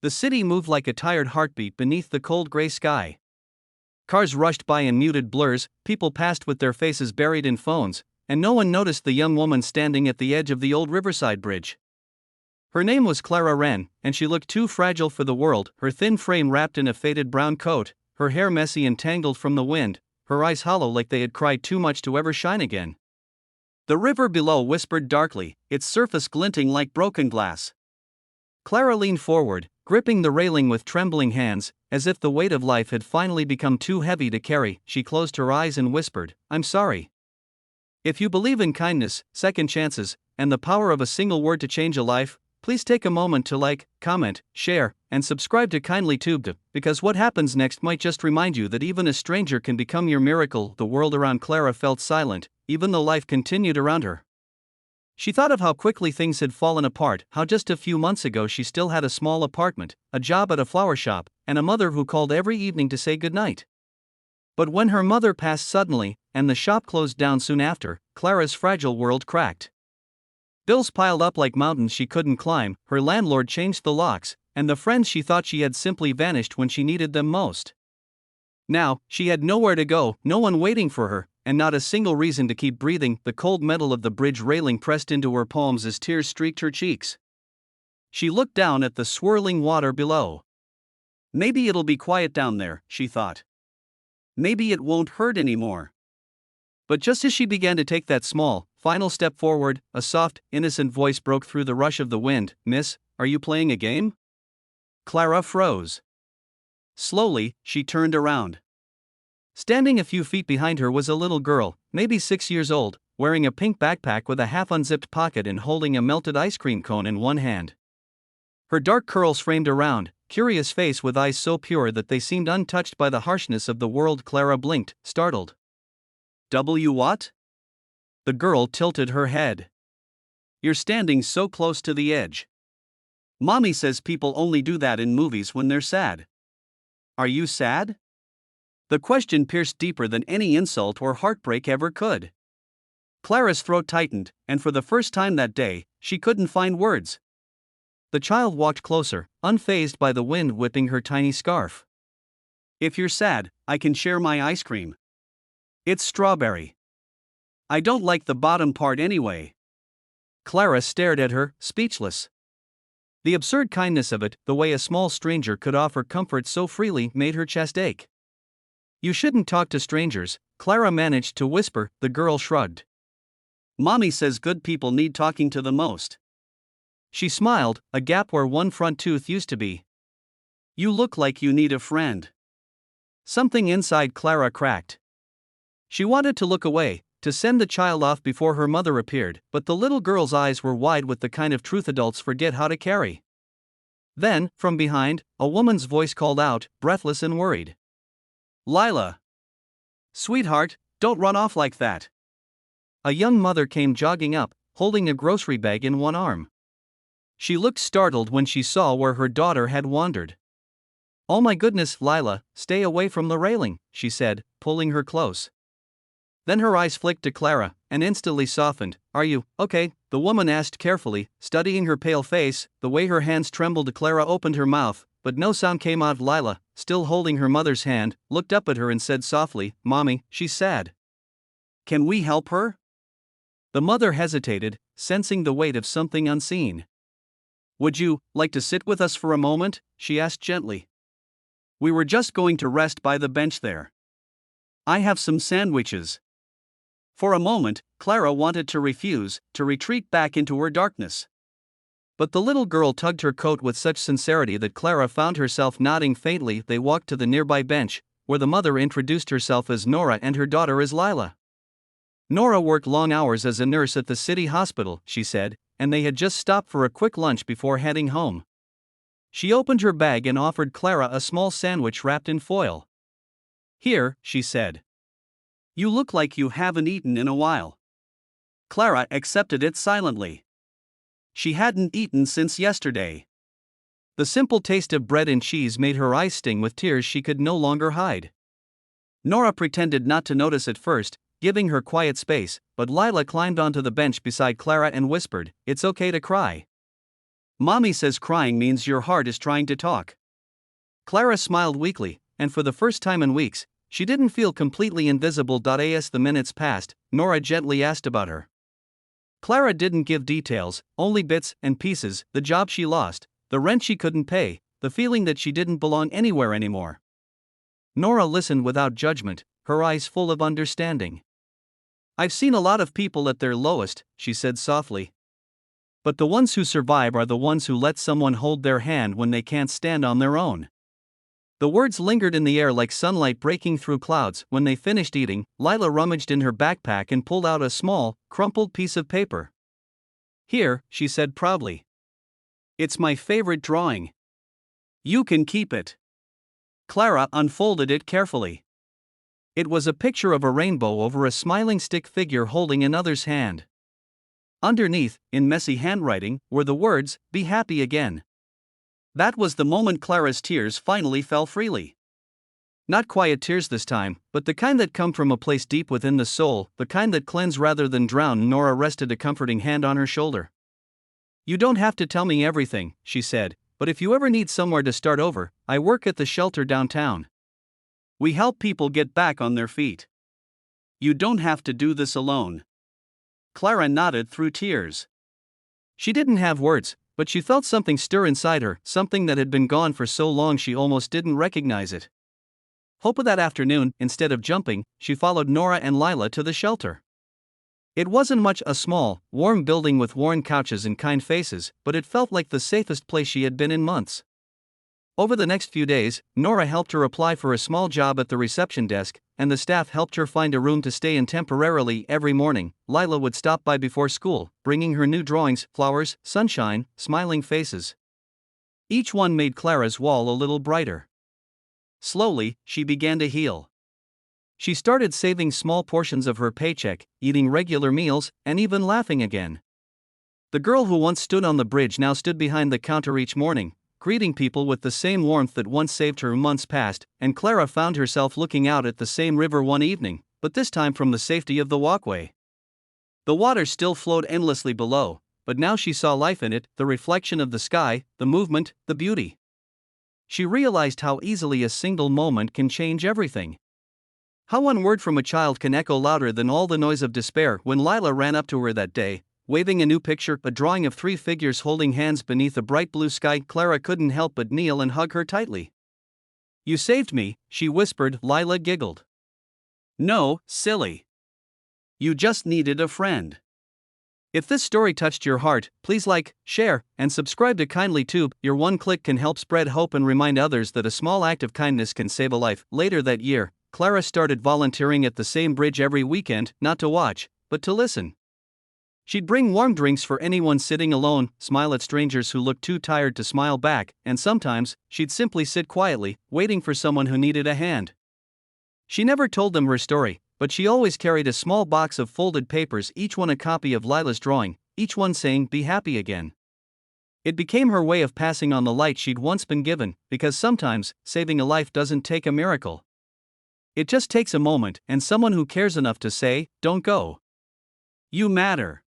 The city moved like a tired heartbeat beneath the cold gray sky. Cars rushed by in muted blurs, people passed with their faces buried in phones, and no one noticed the young woman standing at the edge of the old Riverside Bridge. Her name was Clara Wren, and she looked too fragile for the world, her thin frame wrapped in a faded brown coat, her hair messy and tangled from the wind, her eyes hollow like they had cried too much to ever shine again. The river below whispered darkly, its surface glinting like broken glass. Clara leaned forward, gripping the railing with trembling hands, as if the weight of life had finally become too heavy to carry. She closed her eyes and whispered, "I'm sorry." If you believe in kindness, second chances, and the power of a single word to change a life, please take a moment to like, comment, share, and subscribe to Kindly Tubed, because what happens next might just remind you that even a stranger can become your miracle. The world around Clara felt silent, even though life continued around her. She thought of how quickly things had fallen apart, how just a few months ago she still had a small apartment, a job at a flower shop, and a mother who called every evening to say goodnight. But when her mother passed suddenly, and the shop closed down soon after, Clara's fragile world cracked. Bills piled up like mountains she couldn't climb, her landlord changed the locks, and the friends she thought she had simply vanished when she needed them most. Now, she had nowhere to go, no one waiting for her, and not a single reason to keep breathing. The cold metal of the bridge railing pressed into her palms as tears streaked her cheeks. She looked down at the swirling water below. Maybe it'll be quiet down there, she thought. Maybe it won't hurt anymore. But just as she began to take that small, final step forward, a soft, innocent voice broke through the rush of the wind. "Miss, are you playing a game?" Clara froze. Slowly, she turned around. Standing a few feet behind her was a little girl, maybe 6 years old, wearing a pink backpack with a half-unzipped pocket and holding a melted ice cream cone in one hand. Her dark curls framed a round, curious face with eyes so pure that they seemed untouched by the harshness of the world. Clara blinked, startled. What? The girl tilted her head. "You're standing so close to the edge. Mommy says people only do that in movies when they're sad. Are you sad?" The question pierced deeper than any insult or heartbreak ever could. Clara's throat tightened, and for the first time that day, she couldn't find words. The child walked closer, unfazed by the wind whipping her tiny scarf. "If you're sad, I can share my ice cream. It's strawberry. I don't like the bottom part anyway." Clara stared at her, speechless. The absurd kindness of it, the way a small stranger could offer comfort so freely, made her chest ache. "You shouldn't talk to strangers," Clara managed to whisper. The girl shrugged. "Mommy says good people need talking to the most." She smiled, a gap where one front tooth used to be. "You look like you need a friend." Something inside Clara cracked. She wanted to look away, to send the child off before her mother appeared, but the little girl's eyes were wide with the kind of truth adults forget how to carry. Then, from behind, a woman's voice called out, breathless and worried. "Lila! Sweetheart, don't run off like that." A young mother came jogging up, holding a grocery bag in one arm. She looked startled when she saw where her daughter had wandered. "Oh my goodness, Lila, stay away from the railing," she said, pulling her close. Then her eyes flicked to Clara, and instantly softened. "Are you okay?" the woman asked carefully, studying her pale face. The way her hands trembled, Clara opened her mouth, but no sound came out. Lila, still holding her mother's hand, looked up at her and said softly, "Mommy, she's sad. Can we help her?" The mother hesitated, sensing the weight of something unseen. "Would you like to sit with us for a moment?" she asked gently. "We were just going to rest by the bench there. I have some sandwiches." For a moment, Clara wanted to refuse, to retreat back into her darkness. But the little girl tugged her coat with such sincerity that Clara found herself nodding faintly. They walked to the nearby bench, where the mother introduced herself as Nora and her daughter as Lila. Nora worked long hours as a nurse at the city hospital, she said, and they had just stopped for a quick lunch before heading home. She opened her bag and offered Clara a small sandwich wrapped in foil. "Here," she said. "You look like you haven't eaten in a while." Clara accepted it silently. She hadn't eaten since yesterday. The simple taste of bread and cheese made her eyes sting with tears she could no longer hide. Nora pretended not to notice at first, giving her quiet space, but Lila climbed onto the bench beside Clara and whispered, "It's okay to cry. Mommy says crying means your heart is trying to talk. Clara smiled weakly, and for the first time in weeks, she didn't feel completely invisible. As the minutes passed, Nora gently asked about her. Clara didn't give details, only bits and pieces: the job she lost, the rent she couldn't pay, the feeling that she didn't belong anywhere anymore. Nora listened without judgment, her eyes full of understanding. I've seen a lot of people at their lowest, she said softly. But the ones who survive are the ones who let someone hold their hand when they can't stand on their own. The words lingered in the air like sunlight breaking through clouds. When they finished eating, Lila rummaged in her backpack and pulled out a small, crumpled piece of paper. Here, she said proudly. It's my favorite drawing. You can keep it. Clara unfolded it carefully. It was a picture of a rainbow over a smiling stick figure holding another's hand. Underneath, in messy handwriting, were the words, "Be happy again." That was the moment Clara's tears finally fell freely. Not quiet tears this time, but the kind that come from a place deep within the soul, the kind that cleanse rather than drown. Nora rested a comforting hand on her shoulder. You don't have to tell me everything, she said, but if you ever need somewhere to start over, I work at the shelter downtown. We help people get back on their feet. You don't have to do this alone. Clara nodded through tears. She didn't have words, but she felt something stir inside her, something that had been gone for so long she almost didn't recognize it. Hope that afternoon, instead of jumping, she followed Nora and Lila to the shelter. It wasn't much, a small, warm building with worn couches and kind faces, but it felt like the safest place she had been in months. Over the next few days, Nora helped her apply for a small job at the reception desk, and the staff helped her find a room to stay in temporarily. Every morning, Lila would stop by before school, bringing her new drawings, flowers, sunshine, smiling faces. Each one made Clara's wall a little brighter. Slowly, she began to heal. She started saving small portions of her paycheck, eating regular meals, and even laughing again. The girl who once stood on the bridge now stood behind the counter each morning, greeting people with the same warmth that once saved her months past, and Clara found herself looking out at the same river one evening, but this time from the safety of the walkway. The water still flowed endlessly below, but now she saw life in it, the reflection of the sky, the movement, the beauty. She realized how easily a single moment can change everything. How one word from a child can echo louder than all the noise of despair. When Lila ran up to her that day, waving a new picture, a drawing of 3 figures holding hands beneath a bright blue sky, Clara couldn't help but kneel and hug her tightly. You saved me, she whispered. Lila giggled. No, silly. You just needed a friend. If this story touched your heart, please like, share, and subscribe to Kindly Tube. Your one click can help spread hope and remind others that a small act of kindness can save a life. Later that year, Clara started volunteering at the same bridge every weekend, not to watch, but to listen. She'd bring warm drinks for anyone sitting alone, smile at strangers who looked too tired to smile back, and sometimes, she'd simply sit quietly, waiting for someone who needed a hand. She never told them her story, but she always carried a small box of folded papers, each one a copy of Lila's drawing, each one saying, "Be happy again." It became her way of passing on the light she'd once been given, because sometimes, saving a life doesn't take a miracle. It just takes a moment and someone who cares enough to say, "Don't go. You matter."